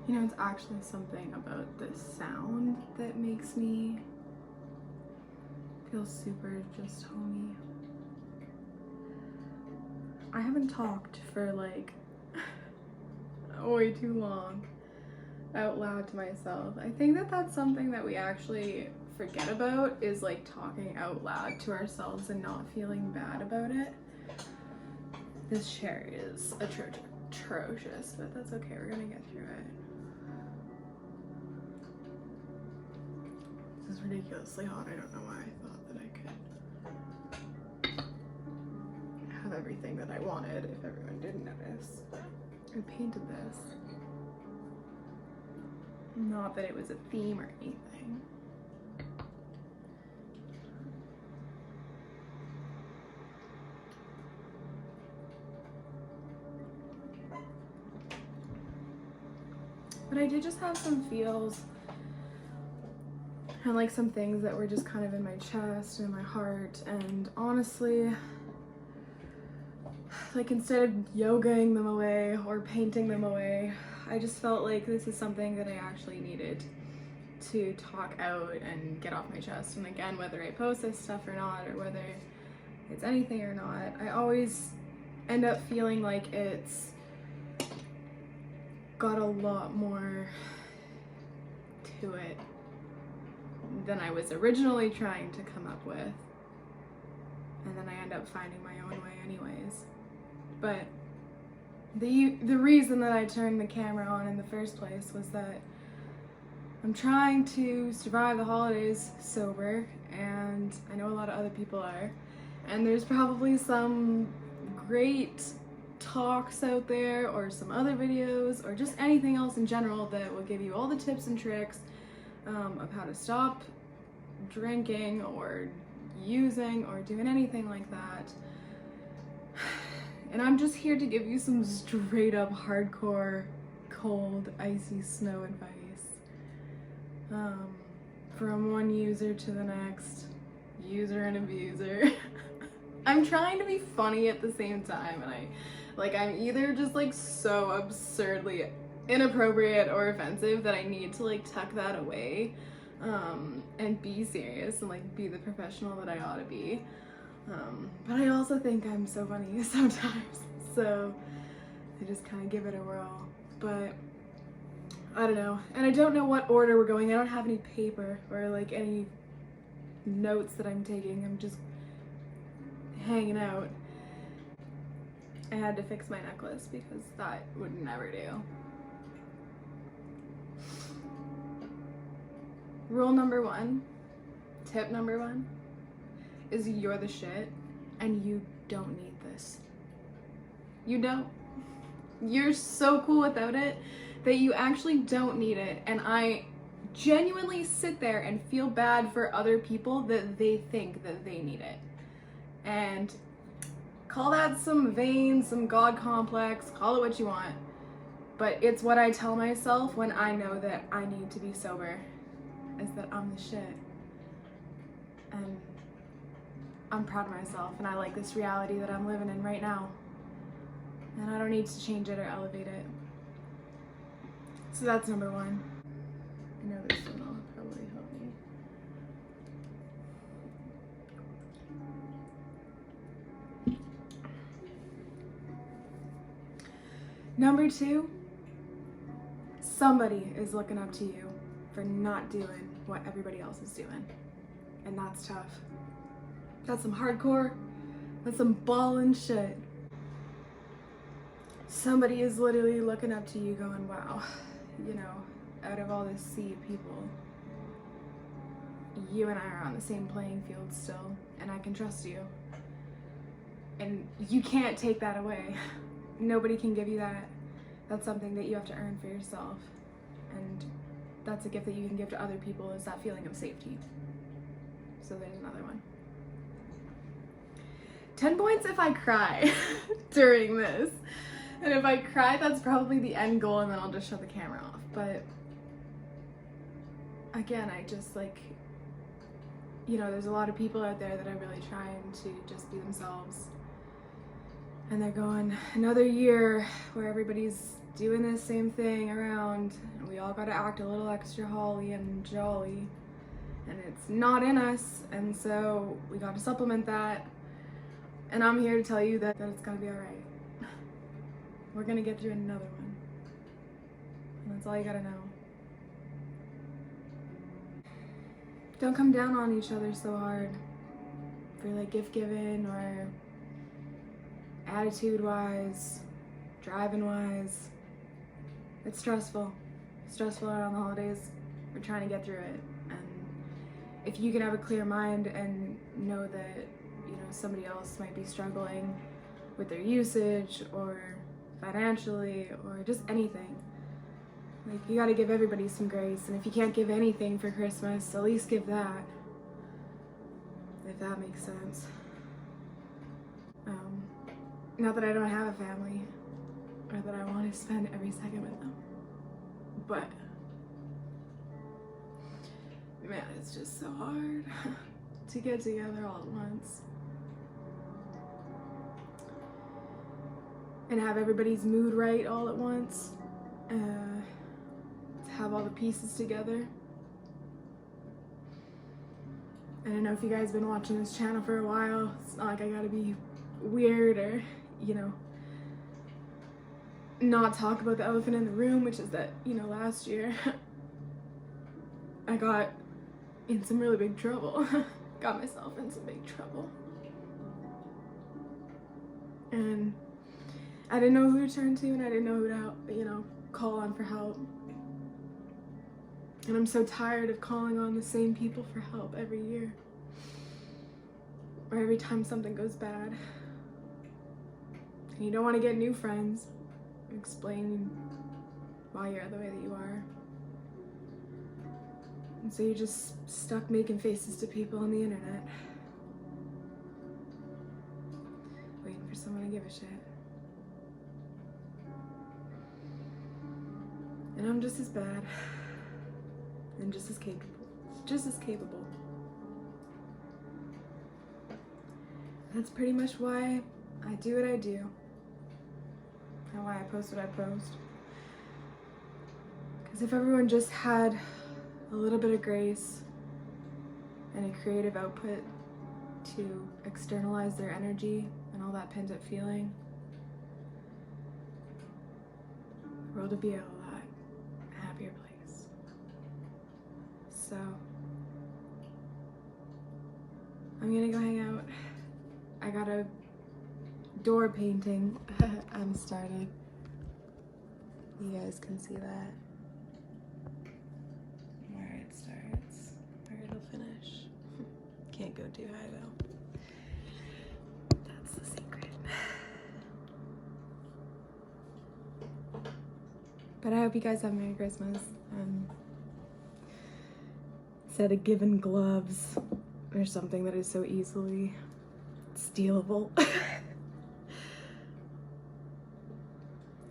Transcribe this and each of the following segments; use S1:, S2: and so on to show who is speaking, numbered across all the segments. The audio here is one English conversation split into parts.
S1: You know, it's actually something about this sound that makes me feel super just homey. I haven't talked for like way too long out loud to myself. I think that that's something that we actually forget about, is like talking out loud to ourselves and not feeling bad about it. This chair is atrocious, but that's okay, we're gonna get through it. This is ridiculously hot. I don't know why I thought that I could have everything that I wanted if everyone didn't notice. I painted this. Not that it was a theme or anything. But I did just have some feels and like some things that were just kind of in my chest and in my heart, and honestly, like instead of yogaing them away or painting them away, I just felt like this is something that I actually needed to talk out and get off my chest. And again, whether I post this stuff or not, or whether it's anything or not, I always end up feeling like it's got a lot more to it than I was originally trying to come up with. And then I end up finding my own way anyways. But the reason that I turned the camera on in the first place was that I'm trying to survive the holidays sober, and I know a lot of other people are, and there's probably some great talks out there or some other videos or just anything else in general that will give you all the tips and tricks of how to stop drinking or using or doing anything like that. And I'm just here to give you some straight up hardcore, cold, icy snow advice. From one user to the next, user and abuser. I'm trying to be funny at the same time, and I'm either just like so absurdly inappropriate or offensive that I need to like tuck that away and be serious and like be the professional that I ought to be. But I also think I'm so funny sometimes, so I just kind of give it a whirl. But I don't know, and I don't know what order we're going. I don't have any paper or like any notes that I'm taking. I'm just hanging out. I had to fix my necklace because that would never do. Rule number one, tip number one, is you're the shit and you don't need this. You don't. You're so cool without it that you actually don't need it. And I genuinely sit there and feel bad for other people that they think that they need it. And call that some vain, some God complex, call it what you want. But it's what I tell myself when I know that I need to be sober, is that I'm the shit. And I'm proud of myself, and I like this reality that I'm living in right now. And I don't need to change it or elevate it. So that's number one. I know this one will probably help me. Number two, somebody is looking up to you for not doing what everybody else is doing. And that's tough. That's some hardcore, that's some ballin' shit. Somebody is literally looking up to you going, wow, you know, out of all this sea of people, you and I are on the same playing field still, and I can trust you. And you can't take that away. Nobody can give you that. That's something that you have to earn for yourself. And that's a gift that you can give to other people, is that feeling of safety. So there's another one. 10 points if I cry during this. And if I cry, that's probably the end goal, and then I'll just shut the camera off. But again, I just like, you know, there's a lot of people out there that are really trying to just be themselves. And they're going another year where everybody's doing this same thing around, and we all gotta act a little extra holly and jolly, and it's not in us, and so we gotta supplement that. And I'm here to tell you that it's gonna be alright. We're gonna get through another one. And that's all you gotta know. Don't come down on each other so hard for like gift giving or attitude wise, driving wise. It's stressful. Stressful around the holidays. We're trying to get through it. And if you can have a clear mind and know that, you know, somebody else might be struggling with their usage or financially or just anything, like, you gotta give everybody some grace. And if you can't give anything for Christmas, at least give that, if that makes sense. Not that I don't have a family or that I want to spend every second with them, but man, it's just so hard to get together all at once and have everybody's mood right all at once, to have all the pieces together. I don't know if you guys have been watching this channel for a while. It's not like I gotta be weird or, you know, not talk about the elephant in the room, which is that, you know, last year I got in some really big trouble. Got myself in some big trouble. And I didn't know who to turn to, and I didn't know who to help, you know, call on for help. And I'm so tired of calling on the same people for help every year. Or every time something goes bad. And you don't want to get new friends. Explain why you're the way that you are. And so you're just stuck making faces to people on the internet. Waiting for someone to give a shit. And I'm just as bad. And just as capable. Just as capable. That's pretty much why I do what I do. And why I post what I post. Because if everyone just had a little bit of grace and a creative output to externalize their energy and all that pent up feeling, the world would be a lot happier place. So I'm gonna go hang out. I got a door painting I'm starting. You guys can see that. Where it starts, where it'll finish. Can't go too high though. That's the secret. But I hope you guys have a Merry Christmas. Instead of giving gloves or something that is so easily stealable,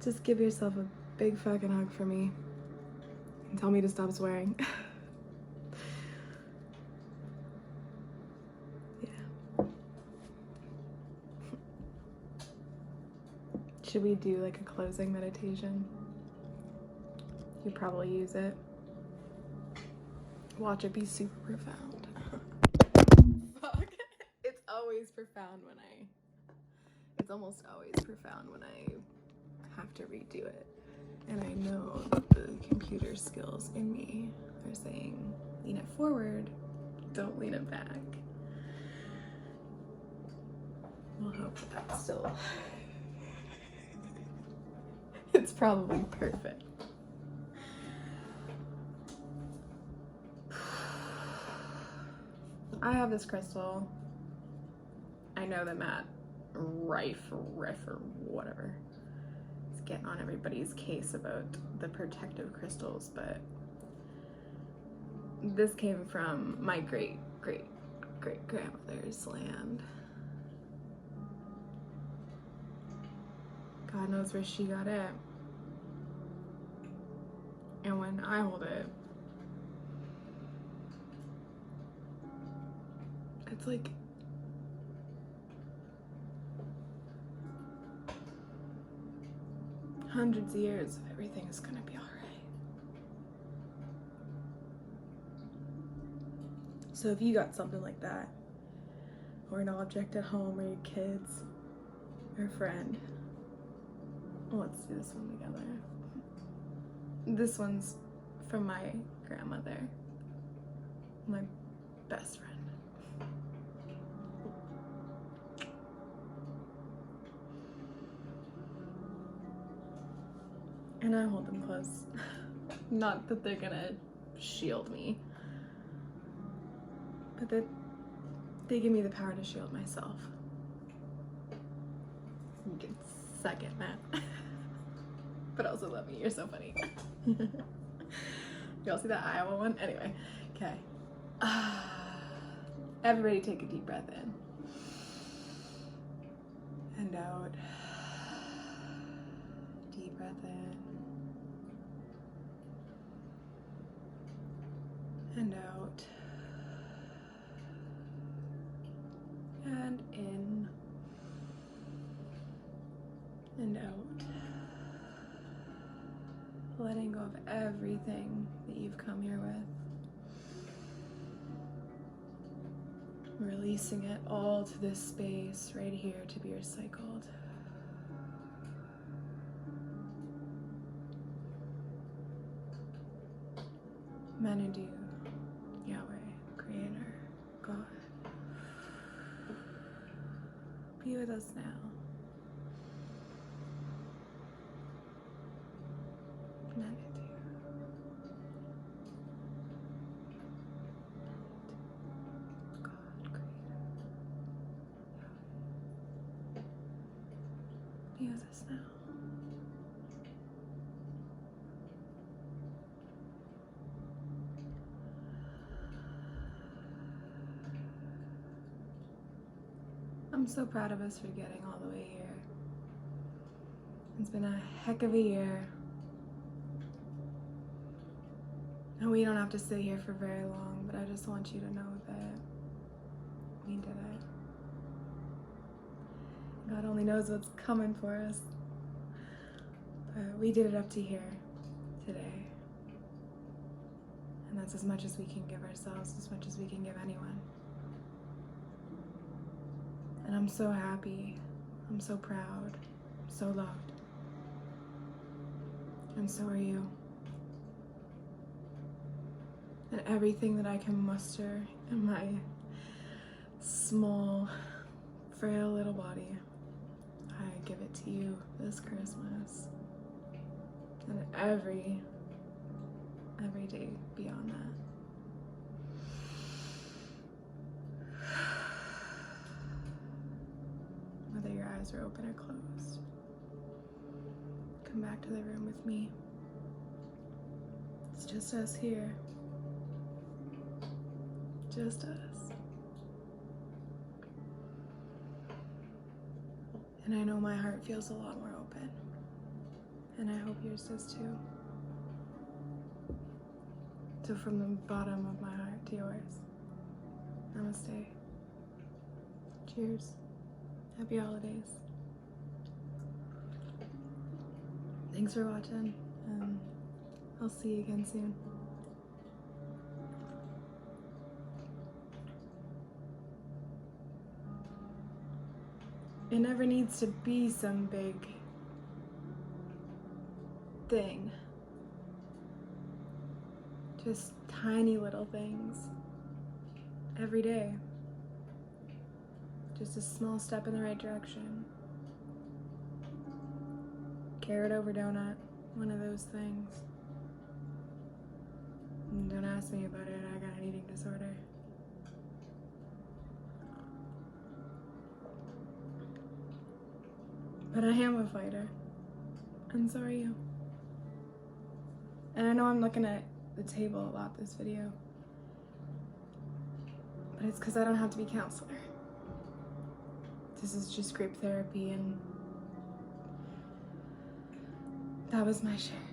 S1: just give yourself a big fucking hug for me and tell me to stop swearing. Yeah. Should we do like a closing meditation? You'd probably use it. Watch it be super profound. Fuck. It's always profound when it's almost always profound when I have to redo it. And I know that the computer skills in me are saying, lean it forward, don't lean it back. We'll hope that that's still, it's probably perfect. I have this crystal. I know that Matt Rife or whatever is getting on everybody's case about the protective crystals, but this came from my great grandmother's land. God knows where she got it. And when I hold it, it's like hundreds of years, everything is gonna be all right. So if you got something like that, or an object at home, or your kids, or a friend, let's do this one together. This one's from my grandmother, my best friend. And I hold them close. Not that they're gonna shield me, but that they give me the power to shield myself. You can suck it, Matt. But also love me, you're so funny. Y'all see that Iowa one? Anyway, okay. Everybody take a deep breath in. And out. Deep breath in. And out. And in. And out. Letting go of everything that you've come here with. Releasing it all to this space right here to be recycled. Manadu, Yahweh, Creator, God, be with us now. Manadu. God, Creator, Yahweh. Be with us now. I'm so proud of us for getting all the way here. It's been a heck of a year. And we don't have to sit here for very long, but I just want you to know that we did it. God only knows what's coming for us. But we did it up to here today. And that's as much as we can give ourselves, as much as we can give anyone. And I'm so happy, I'm so proud, I'm so loved. And so are you. And everything that I can muster in my small, frail little body, I give it to you this Christmas. And every day beyond that. Whether your eyes are open or closed, come back to the room with me. It's just us here. Just us. And I know my heart feels a lot more open. And I hope yours does too. So from the bottom of my heart to yours, namaste. Cheers. Happy holidays. Thanks for watching, and I'll see you again soon. It never needs to be some big thing. Just tiny little things. Every day. Just a small step in the right direction. Carrot over donut, one of those things. And don't ask me about it, I got an eating disorder. But I am a fighter, and so are you. And I know I'm looking at the table a lot this video, but it's because I don't have to be a counselor. This is just group therapy, and that was my share.